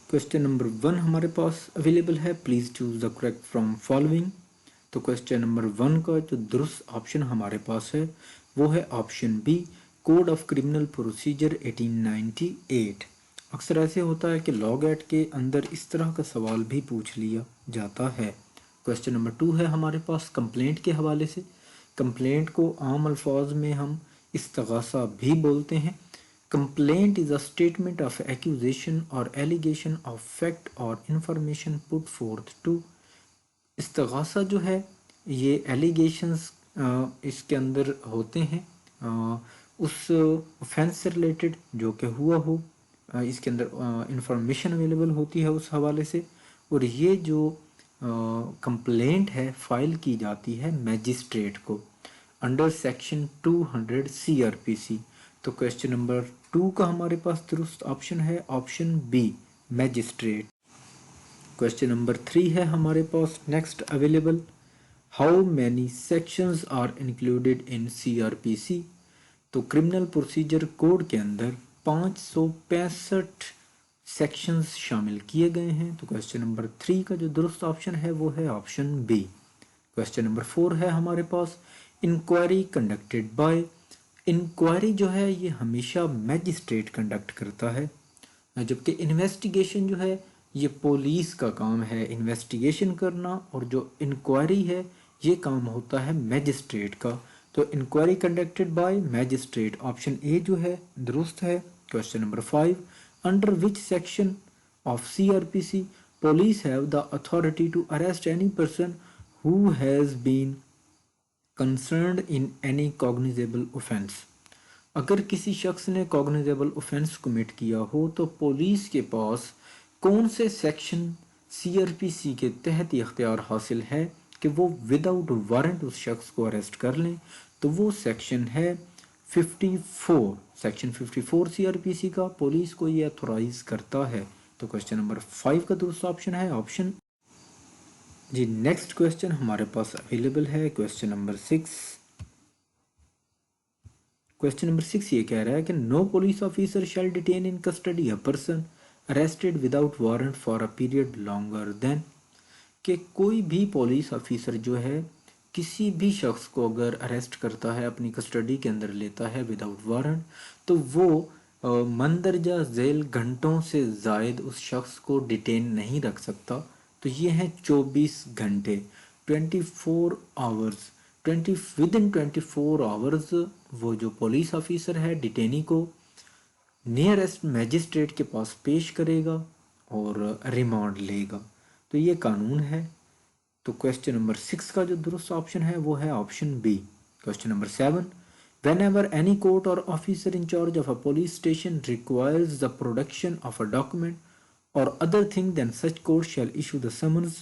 Question number 1 हमारे पास available है, please choose the correct from following. तो क्वेश्चन नंबर 1 का जो दुरुस्त ऑप्शन हमारे पास है वो है option B, code of criminal procedure 1898। अक्सर ऐसे होता है कि लॉग एक्ट के अंदर इस तरह का सवाल भी पूछ लिया जाता है। क्वेश्चन नंबर 2 है हमारे पास कंप्लेंट के हवाले से। कंप्लेंट को आम अल्फाज में हम इस्तगासा भी बोलते हैं। Complaint is a statement of accusation or allegation of fact or information put forth to। इस्तगासा जो है ये एलिगेशंस इसके अंदर होते हैं उस ऑफेंस से रिलेटेड जो कि हुआ हो, इसके अंदर इंफॉर्मेशन अवेलेबल होती है उस हवाले से। और ये जो कंप्लेंट है फाइल की जाती है मैजिस्ट्रेट को अंडर सेक्शन 200 CRPC। तो क्वेश्चन नंबर 2 का हमारे पास दुरुस्त ऑप्शन है option B, magistrate. Question number 3 है हमारे पास next available, how many sections are included in CRPC। तो क्रिमिनल प्रोसीजर कोड के अंदर 565 सेक्शंस शामिल किए गए हैं। तो क्वेश्चन नंबर 3 का जो दुरुस्त ऑप्शन है वो है ऑप्शन बी। क्वेश्चन नंबर 4 है हमारे पास, इंक्वायरी कंडक्टेड बाय। इंक्वायरी जो है ये हमेशा मैजिस्ट्रेट कंडक्ट करता है, जबकि इन्वेस्टिगेशन जो है ये पुलिस का काम है इन्वेस्टिगेशन करना, और जो इंक्वायरी है ये काम होता है मैजिस्ट्रेट का। तो inquiry conducted by magistrate, option A जो है दुरुस्त है। Question number 5, under which section of CRPC police have the authority to arrest any person who has been concerned in any cognizable offense। अगर किसी शख्स ने कॉग्निजेबल ऑफेंस कमिट किया हो तो पुलिस के पास कौन से सेक्शन CRPC के तहत ये अख्तियार हासिल है कि वो विदाउट वारंट उस शख्स को अरेस्ट कर लें। तो वो सेक्शन है 54, सेक्शन 54 CRPC का पुलिस को ये अथोराइज करता है। तो क्वेश्चन नंबर 5 का दूसरा ऑप्शन है ऑप्शन जी। नेक्स्ट क्वेश्चन हमारे पास अवेलेबल है क्वेश्चन नंबर 6। क्वेश्चन नंबर 6 ये कह रहा है कि no police officer shall detain in custody a person arrested without warrant for a period longer than. कि कोई भी पुलिस ऑफिसर जो है किसी भी शख्स को अगर अरेस्ट करता है, अपनी कस्टडी के अंदर लेता है विदाउट वारंट, तो वो मंदरजा झेल घंटों से जायद उस शख्स को डिटेन नहीं रख सकता। तो ये हैं 24 घंटे, 24 आवर्स, 24 आवर्स वो जो पुलिस ऑफिसर है डिटेनी को नियरेस्ट मैजिस्ट्रेट के पास पेश करेगा और रिमांड लेगा। तो ये कानून है। तो क्वेश्चन नंबर 6 का जो दुरुस्त ऑप्शन है वो है option B. Question number 7, whenever any court or officer in charge of a police station requires the production of a document or other thing, then such court shall issue the summons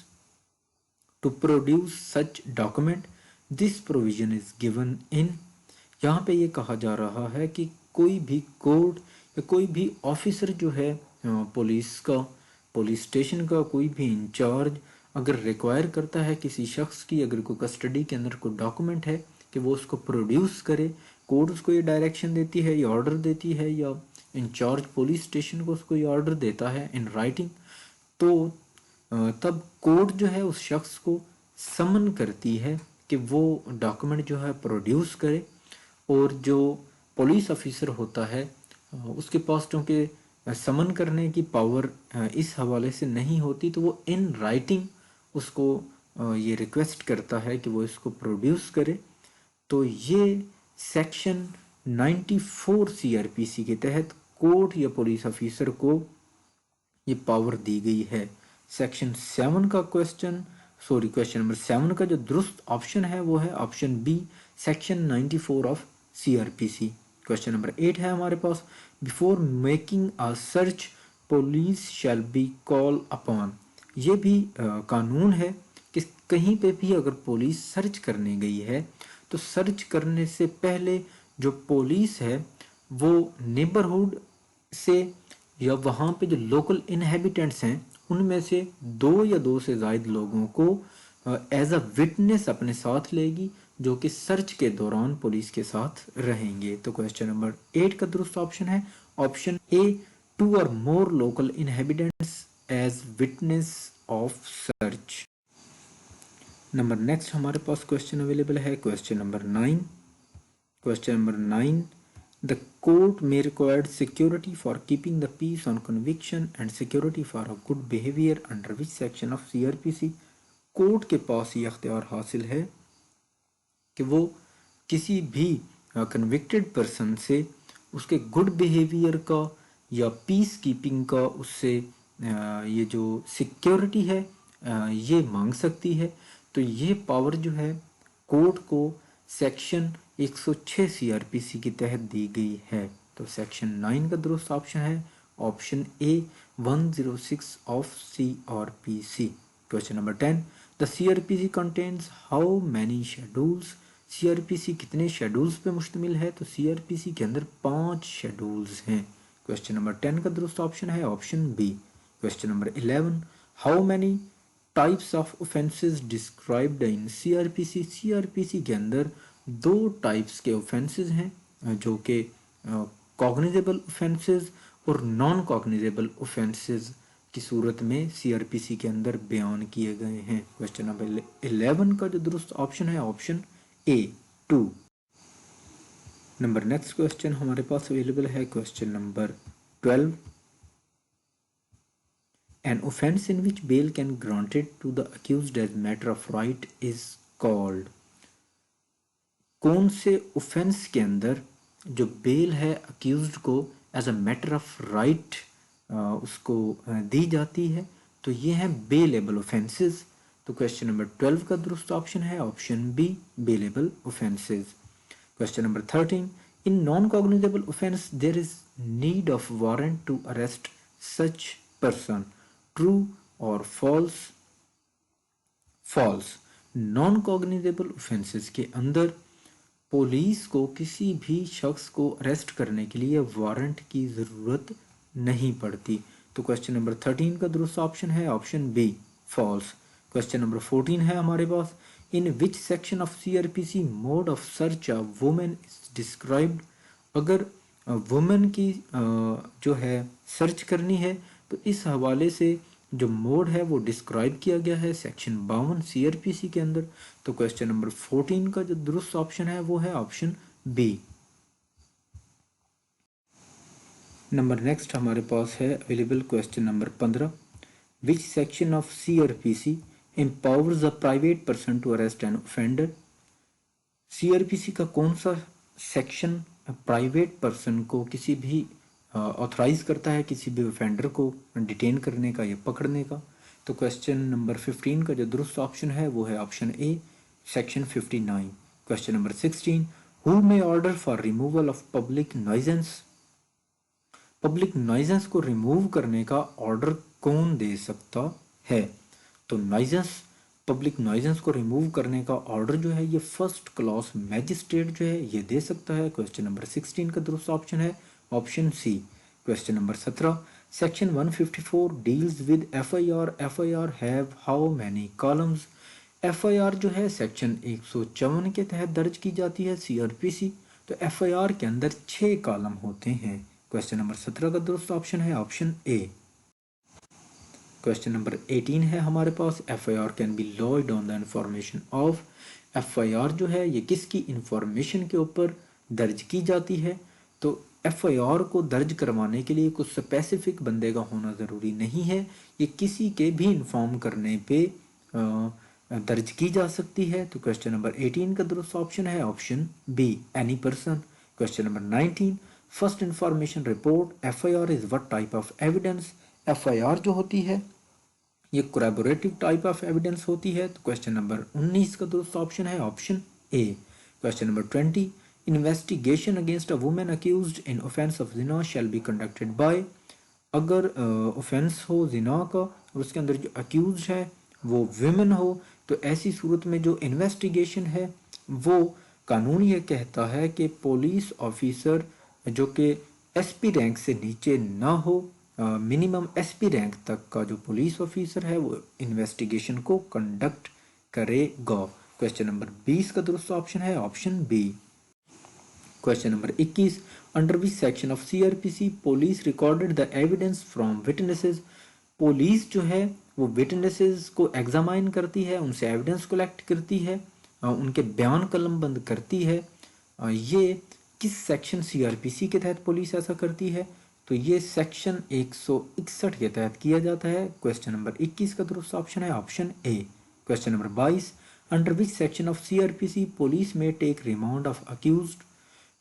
to produce such document। This provision is given in। यहाँ पे ये कहा जा रहा है कि कोई भी कोर्ट या कोई भी ऑफिसर जो है पुलिस का, पुलिस स्टेशन का कोई भी इंचार्ज अगर रिक्वायर करता है किसी शख्स की, अगर कोई कस्टडी के अंदर कोई डॉक्यूमेंट है कि वो उसको प्रोड्यूस करे, कोर्ट उसको ये डायरेक्शन देती है या ऑर्डर देती है या इंचार्ज पुलिस स्टेशन को उसको ये ऑर्डर देता है इन राइटिंग, तो तब कोर्ट जो है उस शख्स को समन करती है कि वो डॉक्यूमेंट जो है प्रोड्यूस करे। और जो पुलिस ऑफिसर होता है उसके पास क्योंकि समन करने की पावर इस हवाले से नहीं होती, तो वो इन राइटिंग उसको ये रिक्वेस्ट करता है कि वो इसको प्रोड्यूस करे। तो ये सेक्शन 94 CRPC के तहत कोर्ट या पुलिस ऑफिसर को ये पावर दी गई है। सेक्शन 7 का क्वेश्चन नंबर 7 का जो दुरुस्त ऑप्शन है वो है option B, section 94 of CRPC। Question number 8 है हमारे पास, before making a search police shall be called upon. ये भी कानून है कि कहीं पे भी अगर पुलिस सर्च करने गई है तो सर्च करने से पहले जो पुलिस है वो नेबरहुड से या वहाँ पे जो लोकल इनहेबिटेंट्स हैं उनमें से 2 या 2 से ज़ायद लोगों को एज अ विटनेस अपने साथ लेगी जो कि सर्च के दौरान पुलिस के साथ रहेंगे। तो क्वेश्चन नंबर 8 का दुरुस्त ऑप्शन है option A, 2 or more local inhabitants as witness of search. Number next हमारे पास क्वेश्चन अवेलेबल है question number 9। Question number 9, the court may required security for keeping the peace on conviction and security for a good behaviour under which section of CrPC. Court के पास ये अख्तियार हासिल है कि वो किसी भी कन्विक्टेड पर्सन से उसके गुड बिहेवियर का या पीस कीपिंग का उससे ये जो सिक्योरिटी है ये मांग सकती है। तो ये पावर जो है कोर्ट को सेक्शन 106 सीआरपीसी के तहत दी गई है। तो सेक्शन 9 का दुरुस्त ऑप्शन है option A 106 of CrPC. Question number 10, the CrPC contains how many schedules. CrPC कितने शेड्यूल्स पे मुश्तमिल है? तो सीआरपीसी के अंदर 5 शेड्यूल्स हैं। क्वेश्चन नंबर 10 का दुरुस्त ऑप्शन है option B. Question number 11, how many types of offences described in CrPC. CrPC के अंदर 2 टाइप्स के ऑफेंसेस हैं जो कि कॉग्निजेबल ऑफेंसेस और नॉन कॉग्निजेबल ऑफेंसेस की सूरत में सीआरपीसी के अंदर बयान किए गए हैं। क्वेश्चन नंबर 11 का जो दुरुस्त ऑप्शन है option A 2। Number next question हमारे पास अवेलेबल है question number 12, an offence in which bail can granted to the accused as matter of right is called. कौन से ऑफेंस के अंदर जो बेल है अक्यूज्ड को as a matter of right उसको दी जाती है? तो ये हैं बेलेबल ऑफेंसेस। तो क्वेश्चन नंबर 12 का दुरुस्त ऑप्शन है option B bailable offences. Question number 13, in non cognizable offence there is need of warrant to arrest such person, true or false? False. Non cognizable offences के अंदर police को किसी भी शख्स को अरेस्ट करने के लिए वारंट की ज़रूरत नहीं पड़ती। तो क्वेश्चन नंबर 13 का दुरुस्त ऑप्शन है option B false. Question number 14 है हमारे पास, in which section of CrPC mode of search a women is described. अगर वुमेन की जो है सर्च करनी है तो इस हवाले से जो मोड है वो डिस्क्राइब किया गया है सेक्शन 52 सीआरपीसी के अंदर। तो क्वेश्चन नंबर 14 का जो दुरुस्त ऑप्शन है वो है ऑप्शन बी। नंबर नेक्स्ट हमारे पास है available question number 15, which section of CrPC empowers a private person to arrest an offender. CrPC का कौन सा सेक्शन प्राइवेट पर्सन को किसी भी ऑथराइज करता है किसी भी ऑफेंडर को डिटेन करने का या पकड़ने का? तो क्वेश्चन नंबर 15 का जो दुरुस्त ऑप्शन है वो है option A section 59। Question number 16, who may order for removal of public nuisance. Public nuisance को रिमूव करने का ऑर्डर कौन दे सकता है? तो नॉइजेंस पब्लिक नॉइजेंस को रिमूव करने का ऑर्डर जो है ये फर्स्ट क्लास मैजिस्ट्रेट जो है ये दे सकता है। क्वेश्चन नंबर 16 का दुरुस्त ऑप्शन है option C. Question number 17, section 154 deals with FIR. FIR have how many columns. FIR जो है सेक्शन 154 के तहत दर्ज की जाती है सीआरपीसी। तो एफआईआर के अंदर 6 कॉलम होते हैं। क्वेश्चन नंबर 17 का दुरुस्त ऑप्शन है ऑप्शन ए। क्वेश्चन नंबर 18 है हमारे पास, FIR can be lodged on the information of. FIR जो है ये किसकी इंफॉर्मेशन के ऊपर दर्ज की जाती है? तो एफआईआर को दर्ज करवाने के लिए कुछ स्पेसिफिक बंदे का होना ज़रूरी नहीं है, ये किसी के भी इन्फॉर्म करने पे दर्ज की जा सकती है। तो क्वेश्चन नंबर 18 का दुरुस्त ऑप्शन है option be any person. Question number 19, first information report FIR is what type of evidence. FIR जो होती है ये कोलैबोरेटिव टाइप ऑफ एविडेंस होती है। तो क्वेश्चन नंबर 19 का दुरुस्त ऑप्शन है option A. Question number 20, investigation against a women accused in offence of Jinnah shall be conducted by. अगर ऑफेंस हो जिना का और उसके अंदर जो अक्यूज है वो वुमेन हो तो ऐसी सूरत में जो इन्वेस्टिगेशन है वो कानून ये कहता है कि पुलिस ऑफिसर जो कि एसपी रैंक से नीचे ना हो, मिनिमम एसपी रैंक तक का जो पुलिस ऑफिसर है वो इन्वेस्टिगेशन को कंडक्ट करेगा। क्वेश्चन नंबर 20 का दुरुस्त ऑप्शन है option B. Question number 21, under which section of CrPC police recorded the evidence from witnesses. Police जो है वो विटनेसेस को एग्जामाइन करती है, उनसे एविडेंस कलेक्ट करती है, उनके बयान कलमबंद करती है। ये किस सेक्शन सीआरपीसी के तहत पुलिस ऐसा करती है? तो ये सेक्शन 161 के तहत किया जाता है। क्वेश्चन नंबर 21 का दुरुस्त ऑप्शन है option A. Question number 22, under which section of CrPC police may take remand of accused?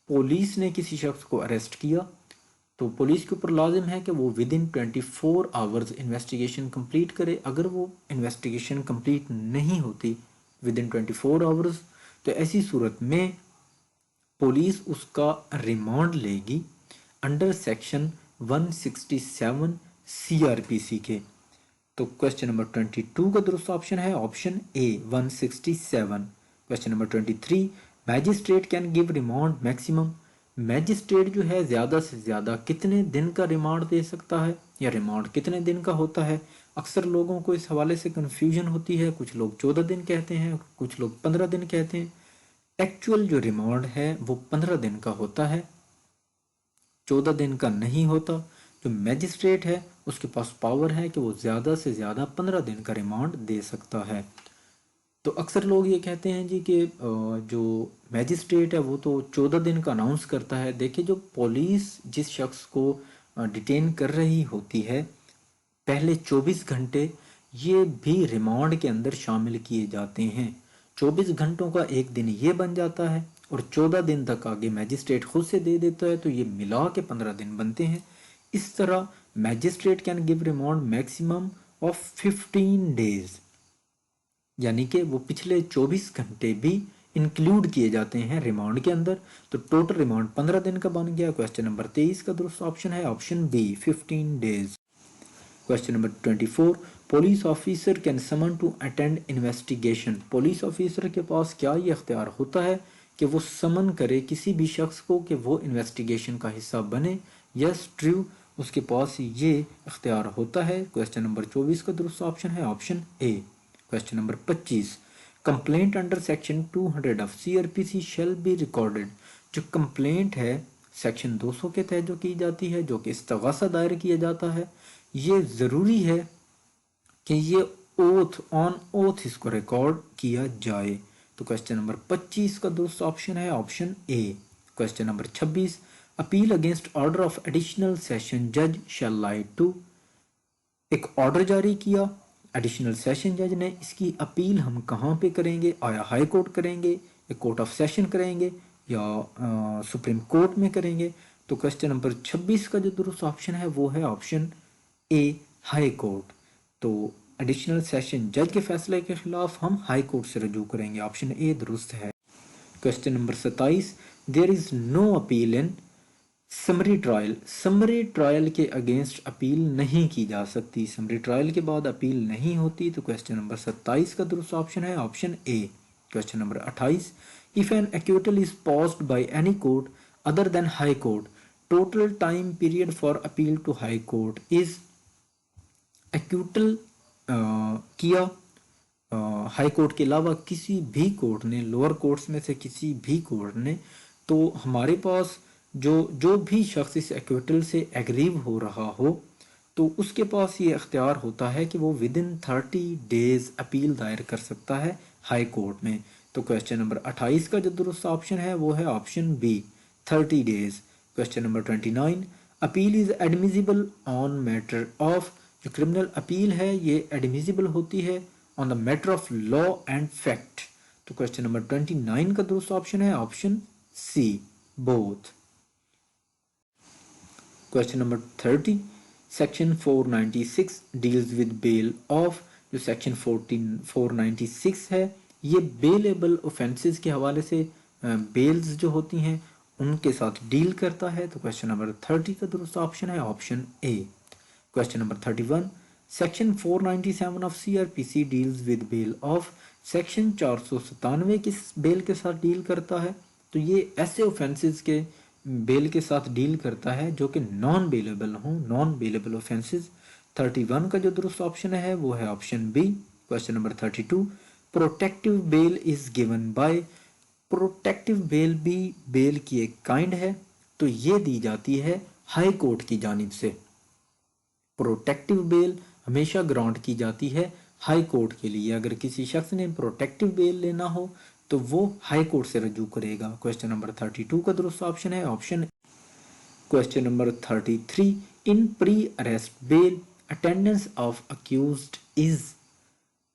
Police ने किसी शख्स को अरेस्ट किया तो पुलिस के ऊपर लाजिम है कि वो with in 24 hours investigation complete करे। अगर वो इन्वेस्टिगेशन कंप्लीट नहीं होती विद इन 24 आवर्स, तो ऐसी सूरत में पुलिस उसका रिमांड लेगी अंडर सेक्शन 167 सीआरपीसी के। तो क्वेश्चन नंबर 22 का दुरुस्त ऑप्शन है option A 167। Question number 23, magistrate can give remand maximum? Magistrate जो है ज़्यादा से ज़्यादा कितने दिन का रिमांड दे सकता है, या रिमांड कितने दिन का होता है? अक्सर लोगों को इस हवाले से कन्फ्यूजन होती है। कुछ लोग 14 दिन कहते हैं, कुछ लोग 15 दिन कहते हैं। एक्चुअल जो रिमांड है वो 15 दिन का होता है, 14 दिन का नहीं होता। जो मैजिस्ट्रेट है उसके पास पावर है कि वो ज़्यादा से ज़्यादा 15 दिन का रिमांड दे सकता है। तो अक्सर लोग ये कहते हैं जी कि जो मैजिस्ट्रेट है वो तो 14 दिन का अनाउंस करता है। देखिए, जो पुलिस जिस शख्स को डिटेन कर रही होती है, पहले 24 घंटे ये भी रिमांड के अंदर शामिल किए जाते हैं। 24 घंटों का एक दिन ये बन जाता है और 14 दिन तक आगे मैजिस्ट्रेट खुद से दे देता है, तो ये मिला के 15 दिन बनते हैं। इस तरह magistrate can give remand maximum of 15 days, यानी कि वो पिछले 24 घंटे भी इंक्लूड किए जाते हैं रिमांड के अंदर। तो टोटल रिमांड 15 दिन का बन गया। क्वेश्चन नंबर 23 का दुरुस्त ऑप्शन है option B 15 days. Question number 24, police officer can summon to attend investigation? Police officer के पास क्या ये अख्तियार होता है कि वो समन करे किसी भी शख्स को कि वो इन्वेस्टिगेशन का हिस्सा बने? यस, ट्रू, उसके पास ये अख्तियार होता है। क्वेश्चन नंबर 24 का दुरुस्त ऑप्शन है option A. Question number 25, complaint under section 200 of CrPC shall be recorded? जो कंप्लेंट है सेक्शन 200 के तहत जो की जाती है, जो कि इस्तगासा दायर किया जाता है, ये ज़रूरी है कि ये ओथ ऑन ओथ इसको रिकॉर्ड किया जाए। तो क्वेश्चन नंबर 25 का दुरुस्त ऑप्शन है option A. Question number 26, appeal against order of additional session जज शैल लाई टू? एक ऑर्डर जारी किया एडिशनल सेशन जज ने, इसकी अपील हम कहाँ पे करेंगे? आया हाई कोर्ट करेंगे, या कोर्ट ऑफ सेशन करेंगे, या सुप्रीम कोर्ट में करेंगे? तो क्वेश्चन नंबर 26 का जो दुरुस्त ऑप्शन है वो है ऑप्शन ए, हाई कोर्ट। तो एडिशनल सेशन जज के फैसले के खिलाफ हम हाई कोर्ट से रजू करेंगे। ऑप्शन ए दुरुस्त है। Question number 27, there is no appeal in summary trial? Summary trial के अगेंस्ट अपील नहीं की जा सकती, समरी ट्रायल के बाद अपील नहीं होती। तो क्वेश्चन नंबर 27 का दुरुस्त ऑप्शन है option A. Question number 28, if an acquittal is posed by any court other than high court, total time period for appeal to high court is? Acquittal किया high court के अलावा किसी भी court ने, lower courts में से किसी भी कोर्ट ने, तो हमारे पास जो भी शख्स इस एक्विटल से एग्रीव हो रहा हो, तो उसके पास ये अख्तियार होता है कि वो विद इन 30 डेज अपील दायर कर सकता है हाई कोर्ट में। तो क्वेश्चन नंबर 28 का जो दुरुस्त ऑप्शन है वो है option B 30 days. Question number 29, appeal is admissible on matter of? जो क्रिमिनल अपील है ये एडमिजिबल होती है on the matter of law and fact. तो क्वेश्चन नंबर 29 का दुरुस्त ऑप्शन है option C, both. Question number 30, section 496 deals with bail of? जो सेक्शन 496 है ये बेलेबल ऑफेंसेस के हवाले से बेल्स जो होती हैं उनके साथ डील करता है। तो क्वेश्चन नंबर 30 का दुरुस्त ऑप्शन है option A. Question number 31, section 497 of CrPC deals with bail of? Section 497 किस बेल के साथ डील करता है? तो ये ऐसे ऑफेंसेस के बेल के साथ डील करता है जो कि नॉन बेलेबल हों, नॉन बेलेबल ऑफेंसेस। 31 का जो दुरुस्त ऑप्शन है वो है option B. Question number 32, protective bail is given by? Protective bail भी बेल की एक काइंड है, तो ये दी जाती है हाई कोर्ट की जानिब से। प्रोटेक्टिव बेल हमेशा ग्रांट की जाती है हाई कोर्ट के लिए। अगर किसी शख्स ने प्रोटेक्टिव बेल लेना हो तो वो हाई कोर्ट से रजू करेगा। क्वेश्चन नंबर 32 का दुरुस्त ऑप्शन है option. Question number 33, in pre arrest bell attendance of accused is.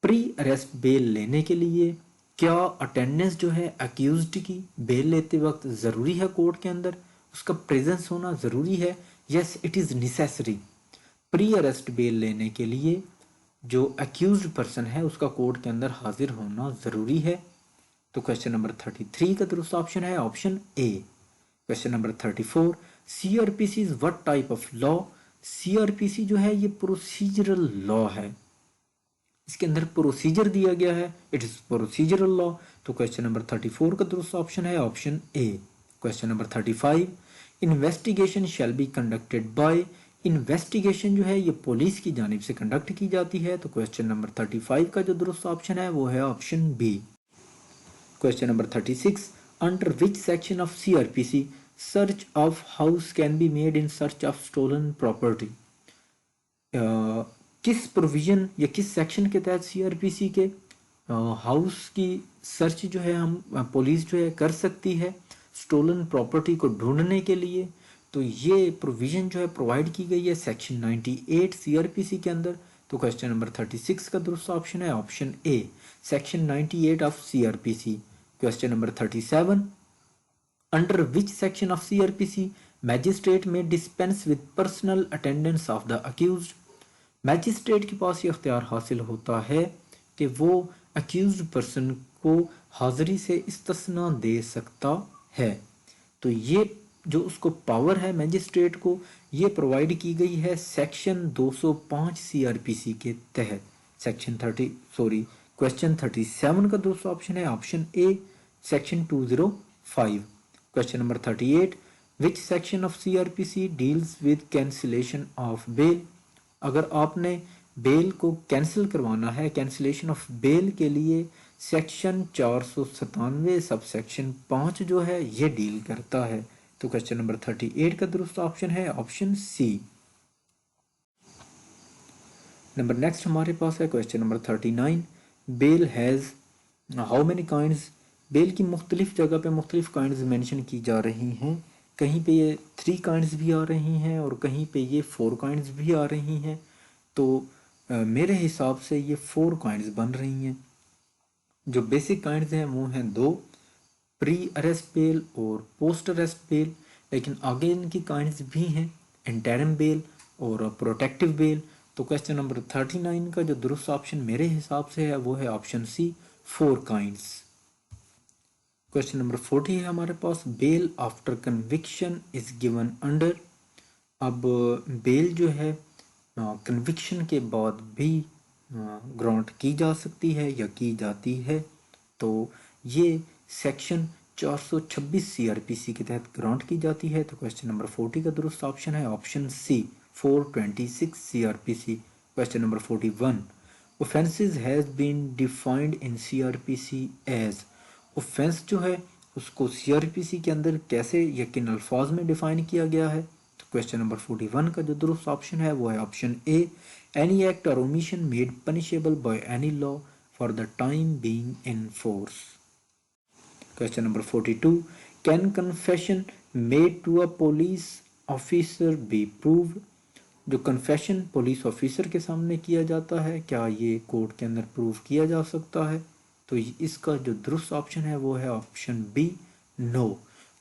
Pre arrest bell लेने के लिए क्या अटेंडेंस जो है अक्यूज्ड की बेल लेते वक्त ज़रूरी है? कोर्ट के अंदर उसका प्रेजेंस होना ज़रूरी है। Yes, it is necessary. Pre arrest bell लेने के लिए जो अक्यूज्ड पर्सन है उसका कोर्ट के अंदर हाजिर होना ज़रूरी है। तो क्वेश्चन नंबर 33 का दुरुस्त ऑप्शन है option A. Question number 34, CrPC is what type of law? CrPC जो है ये प्रोसीजरल लॉ है, इसके अंदर प्रोसीजर दिया गया है, इट इज प्रोसीजरल लॉ। तो क्वेश्चन नंबर 34 का दुरुस्त ऑप्शन है option A. Question number 35, investigation shall be conducted by. Investigation जो है ये पुलिस की जानिब से कंडक्ट की जाती है। तो क्वेश्चन नंबर 35 का जो दुरुस्त ऑप्शन है वो है option B. Question number 36, under which section of CrPC search of house can be made in search of stolen property? किस प्रोविजन या किस सेक्शन के तहत सीआरपीसी के हाउस की सर्च जो है हम पुलिस जो है कर सकती है स्टोलन प्रॉपर्टी को ढूंढने के लिए? तो ये प्रोविजन जो है प्रोवाइड की गई है सेक्शन 98 सीआरपीसी के अंदर। तो क्वेश्चन नंबर 36 का दुरुस्त ऑप्शन है option A, section 98 of CrPC. Question number 37, under which section of CrPC magistrate may dispense with personal attendance of the accused? Magistrate के पास ये अख्तियार हासिल होता है कि वो अक्यूज्ड पर्सन को हाजिरी से इस्तिस्ना दे सकता है। तो ये जो उसको पावर है मैजिस्ट्रेट को, ये प्रोवाइड की गई है सेक्शन 205 सीआरपीसी के तहत। क्वेश्चन 37 का दूसरा ऑप्शन है option A, section 205। Question number 38, which section of CrPC deals with cancellation of bail? अगर आपने बेल को कैंसिल करवाना है, कैंसिलेशन ऑफ बेल के लिए सेक्शन 497 सब सेक्शन 5 जो है ये डील करता है। तो क्वेश्चन नंबर 38 का दुरुस्त ऑप्शन है ऑप्शन सी। नंबर नेक्स्ट हमारे पास है question number 39, bail has how many kinds? Bail की मुख्तलिफ जगह पे मुख्तलिफ काइंड्स मेंशन की जा रही हैं। कहीं पे ये 3 काइंड्स भी आ रही हैं और कहीं पे ये 4 काइंड्स भी आ रही हैं। तो मेरे हिसाब से ये 4 काइंड्स बन रही हैं। जो बेसिक काइंड्स हैं वो हैं 2, प्री अरेस्ट बेल और पोस्ट अरेस्ट बेल। लेकिन आगे इनकी काइंड्स भी हैं, इंटरिम बेल और प्रोटेक्टिव बेल। तो क्वेश्चन नंबर 39 का जो दुरुस्त ऑप्शन मेरे हिसाब से है वो है option C, 4 kinds. Question number 40 है हमारे पास, bail after conviction is given under. अब बेल जो है कन्विक्शन के बाद भी ग्रांट की जा सकती है या की जाती है। तो ये सेक्शन 426 सीआरपीसी के तहत ग्रांट की जाती है। तो क्वेश्चन नंबर 40 का दुरुस्त ऑप्शन है option C, 426 CrPC. Question number 41, offences has been defined in CrPC as. Offence जो है उसको सीआरपीसी के अंदर कैसे या किन अल्फाज में डिफाइन किया गया है? तो क्वेश्चन नंबर 41 का जो दुरुस्त ऑप्शन है वो है ऑप्शन ए, एनी एक्ट और omission made punishable by any law for the time being in force. Question number 42, can confession made to a police officer be proved? जो कन्फेशन पुलिस ऑफिसर के सामने किया जाता है क्या ये कोर्ट के अंदर प्रूव किया जा सकता है? तो इसका जो दुरुस्त ऑप्शन है वो है option B, no.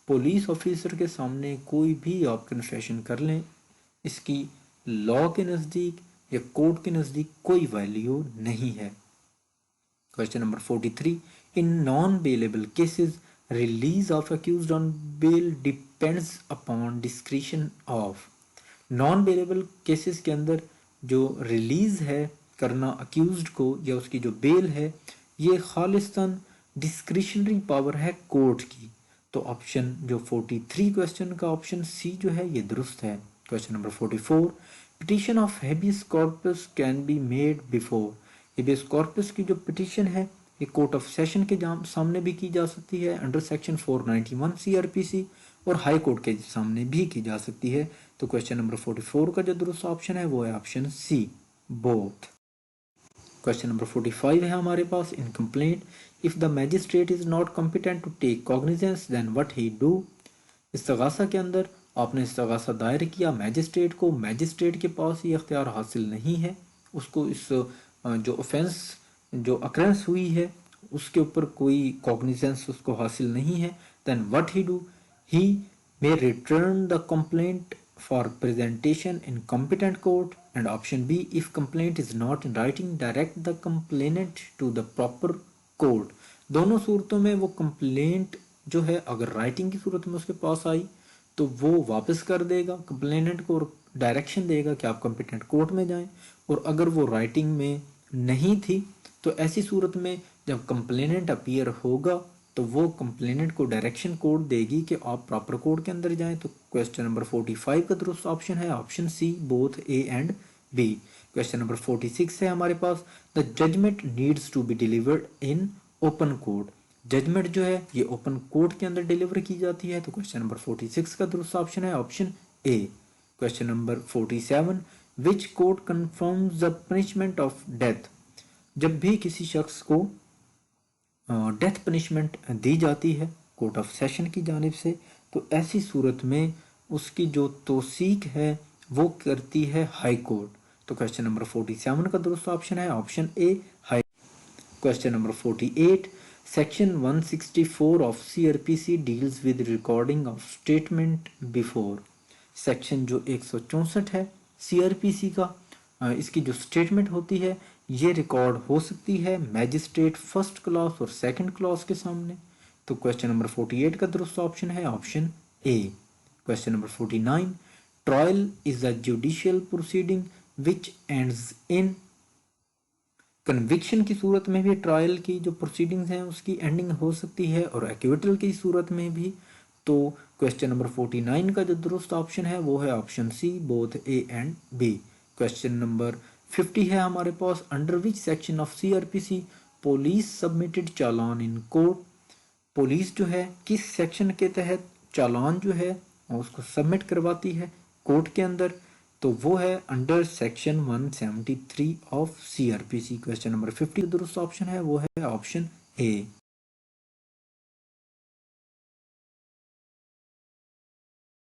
Police officer के सामने कोई भी आप कन्फेशन कर लें, इसकी लॉ के नज़दीक या कोर्ट के नज़दीक कोई वैल्यू नहीं है। Question number 43, in non bailable cases release of accused on bail depends upon discretion of. Non bailable cases के अंदर जो रिलीज है करना अक्यूज्ड को या उसकी जो बेल है ये खालिस्तान डिस्क्रिशनरी पावर है कोर्ट की। तो ऑप्शन जो 43 क्वेश्चन का ऑप्शन सी जो है ये दुरुस्त है। Question number 44, petition of habeas corpus can be made before. Habeas corpus की जो पिटिशन है ये कोर्ट ऑफ सेशन के सामने भी की जा सकती है अंडर सेक्शन 491 सीआरपीसी और हाई कोर्ट के सामने भी की जा सकती है। तो क्वेश्चन नंबर 44 का जो दुरुस्त ऑप्शन है वो है option C. Both. Question number 45 है हमारे पास, in complaint if the magistrate is not competent to take cognizance then what he do. इस्तगासा के अंदर आपने इस्तगासा दायर किया मैजिस्ट्रेट को, मैजिस्ट्रेट के पास ये अख्तियार हासिल नहीं है, उसको इस जो ऑफेंस जो अक्रेंस हुई है उसके ऊपर कोई कॉग्निजेंस उसको हासिल नहीं है, then what he do, he may return the complaint for presentation in competent court, and option B, if complaint is not in writing, direct the complainant to the proper court। दोनों सूरतों में वो complaint जो है अगर writing की सूरत में उसके पास आई तो वो वापस कर देगा कंप्लेनेंट को और डायरेक्शन देगा कि आप कॉम्पिटेंट कोर्ट में जाएं, और अगर वो राइटिंग में नहीं थी तो ऐसी सूरत में जब कंप्लेनेंट अपीयर होगा तो वो कंप्लेनेंट को डायरेक्शन कोड देगी कि आप प्रॉपर कोड के अंदर जाएं। तो क्वेश्चन नंबर 45 का दुरुस्त ऑप्शन है option C, both A and B. Question number 46 है हमारे पास, the judgement needs to be delivered in open court. Judgement जो है ये ओपन कोर्ट के अंदर डिलीवर की जाती है। तो क्वेश्चन नंबर 46 का दुरुस्त ऑप्शन है option A. Question number 47, which court confirms the punishment of death. जब भी किसी शख्स को डेथ पनिशमेंट दी जाती है कोर्ट ऑफ सेशन की जानिब से, तो ऐसी सूरत में उसकी जो तौसीक है वो करती है हाई कोर्ट। तो क्वेश्चन नंबर 47 का दुरुस्त ऑप्शन है option A, high. Question number 48, section 164 of CrPC deals with recording of statement before. Section जो 164 है सीआरपीसी का, इसकी जो स्टेटमेंट होती है ये रिकॉर्ड हो सकती है मैजिस्ट्रेट फर्स्ट क्लास और सेकंड क्लास के सामने। तो क्वेश्चन नंबर 48 का दुरुस्त ऑप्शन है option A. Question number 49, trial is a judicial proceeding which ends in. Conviction की सूरत में भी ट्रायल की जो प्रोसीडिंग्स हैं उसकी एंडिंग हो सकती है और एक्विटल की सूरत में भी। तो क्वेश्चन नंबर 49 का जो दुरुस्त ऑप्शन है वो है option C, both A and B. Question number 50 है हमारे पास, under which section of CrPC police submitted challan in court. Police जो है किस सेक्शन के तहत चालान जो है उसको सबमिट करवाती है कोर्ट के अंदर, तो वो है under section 173 of CrPC. Question number 50 दुरुस्त ऑप्शन है वो है ऑप्शन ए।